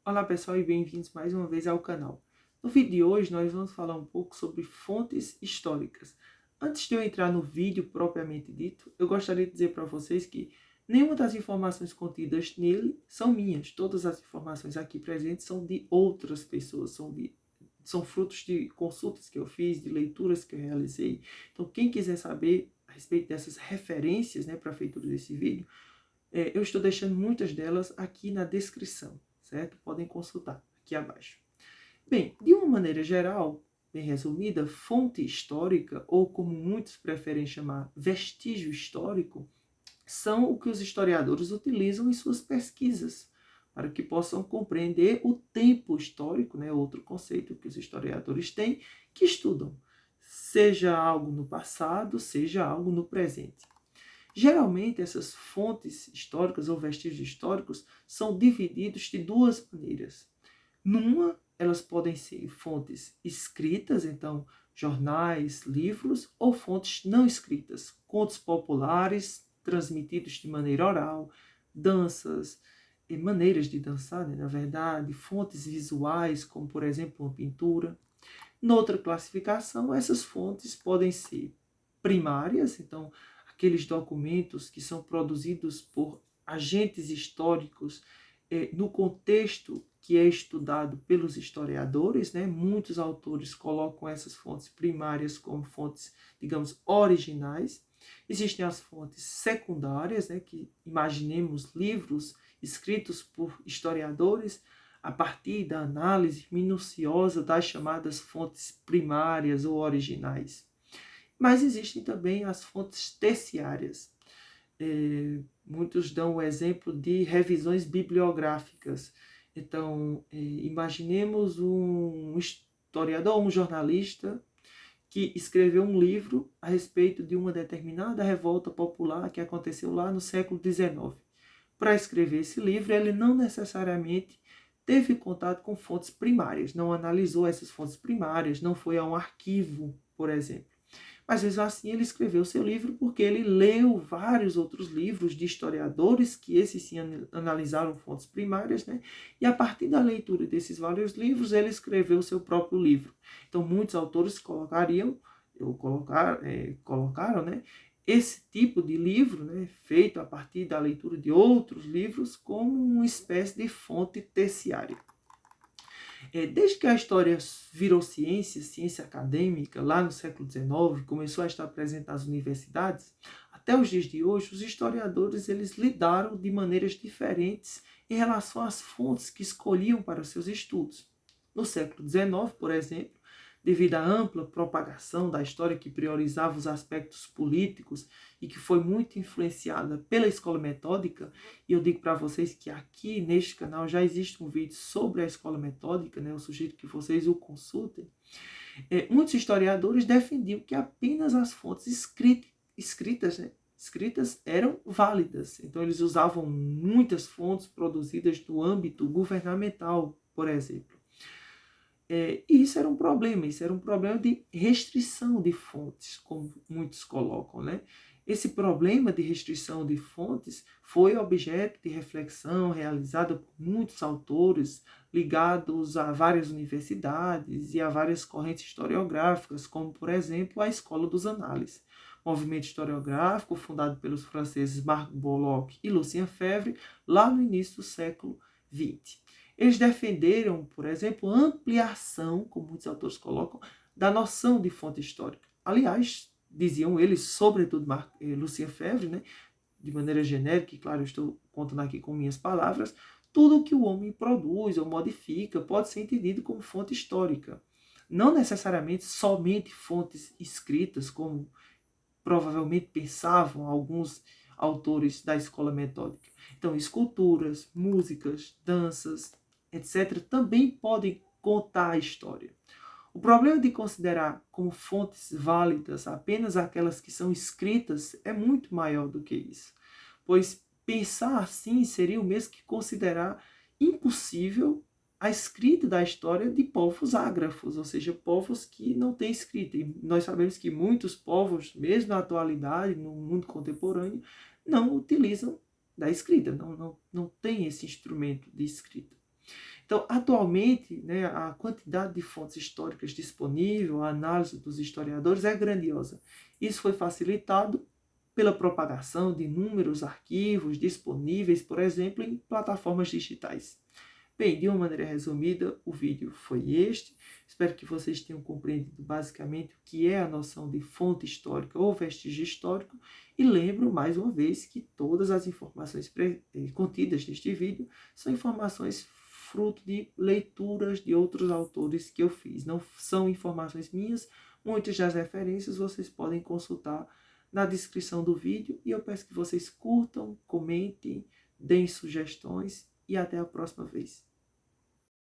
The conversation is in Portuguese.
Olá pessoal e bem-vindos mais uma vez ao canal. No vídeo de hoje nós vamos falar um pouco sobre fontes históricas. Antes de eu entrar no vídeo propriamente dito, eu gostaria de dizer para vocês que nenhuma das informações contidas nele são minhas. Todas as informações aqui presentes são de outras pessoas, são frutos de consultas que eu fiz, de leituras que eu realizei. Então quem quiser saber a respeito dessas referências, para a feitura desse vídeo, eu estou deixando muitas delas aqui na descrição, certo? Podem consultar aqui abaixo. Bem, de uma maneira geral, bem resumida, fonte histórica, ou como muitos preferem chamar, vestígio histórico, são o que os historiadores utilizam em suas pesquisas, para que possam compreender o tempo histórico, outro conceito que os historiadores têm, que estudam, seja algo no passado, seja algo no presente. Geralmente, essas fontes históricas ou vestígios históricos são divididos de duas maneiras. Numa, elas podem ser fontes escritas, então jornais, livros, ou fontes não escritas, contos populares transmitidos de maneira oral, danças e maneiras de dançar, na verdade, fontes visuais, como por exemplo uma pintura. Noutra classificação, essas fontes podem ser primárias, então aqueles documentos que são produzidos por agentes históricos no contexto que é estudado pelos historiadores, Muitos autores colocam essas fontes primárias como fontes, digamos, originais. Existem as fontes secundárias, que imaginemos livros escritos por historiadores a partir da análise minuciosa das chamadas fontes primárias ou originais. Mas existem também as fontes terciárias. Muitos dão o exemplo de revisões bibliográficas. Então, imaginemos um historiador, um jornalista, que escreveu um livro a respeito de uma determinada revolta popular que aconteceu lá no século XIX. Para escrever esse livro, ele não necessariamente teve contato com fontes primárias, não analisou essas fontes primárias, não foi a um arquivo, por exemplo. Mas mesmo assim ele escreveu seu livro porque ele leu vários outros livros de historiadores que esses sim analisaram fontes primárias, E a partir da leitura desses vários livros ele escreveu seu próprio livro. Então muitos autores colocaram, esse tipo de livro, feito a partir da leitura de outros livros, como uma espécie de fonte terciária. Desde que a história virou ciência acadêmica, lá no século XIX, começou a estar presente nas universidades, até os dias de hoje, os historiadores eles lidaram de maneiras diferentes em relação às fontes que escolhiam para os seus estudos. No século XIX, por exemplo, devido à ampla propagação da história que priorizava os aspectos políticos e que foi muito influenciada pela escola metódica, e eu digo para vocês que aqui neste canal já existe um vídeo sobre a escola metódica, eu sugiro que vocês o consultem. Muitos historiadores defendiam que apenas as fontes escritas eram válidas. Então eles usavam muitas fontes produzidas no âmbito governamental, por exemplo. E isso era um problema de restrição de fontes, como muitos colocam, Esse problema de restrição de fontes foi objeto de reflexão realizada por muitos autores ligados a várias universidades e a várias correntes historiográficas, como, por exemplo, a Escola dos Análises, movimento historiográfico fundado pelos franceses Marc Bollock e Lucien Febvre, lá no início do século XX. Eles defenderam, por exemplo, ampliação, como muitos autores colocam, da noção de fonte histórica. Aliás, diziam eles, sobretudo Lucien Febvre, de maneira genérica, e claro, eu estou contando aqui com minhas palavras, tudo o que o homem produz ou modifica pode ser entendido como fonte histórica. Não necessariamente somente fontes escritas, como provavelmente pensavam alguns autores da escola metódica. Então, esculturas, músicas, danças, etc., também podem contar a história. O problema de considerar como fontes válidas apenas aquelas que são escritas é muito maior do que isso, pois pensar assim seria o mesmo que considerar impossível a escrita da história de povos ágrafos, ou seja, povos que não têm escrita. E nós sabemos que muitos povos, mesmo na atualidade, no mundo contemporâneo, não utilizam da escrita, não tem esse instrumento de escrita. Então, atualmente, né, a quantidade de fontes históricas disponível, a análise dos historiadores é grandiosa. Isso foi facilitado pela propagação de inúmeros arquivos disponíveis, por exemplo, em plataformas digitais. Bem, de uma maneira resumida, o vídeo foi este. Espero que vocês tenham compreendido basicamente o que é a noção de fonte histórica ou vestígio histórico. E lembro mais uma vez que todas as informações contidas neste vídeo são informações fruto de leituras de outros autores que eu fiz. Não são informações minhas, muitas das referências vocês podem consultar na descrição do vídeo. E eu peço que vocês curtam, comentem, deem sugestões e até a próxima vez.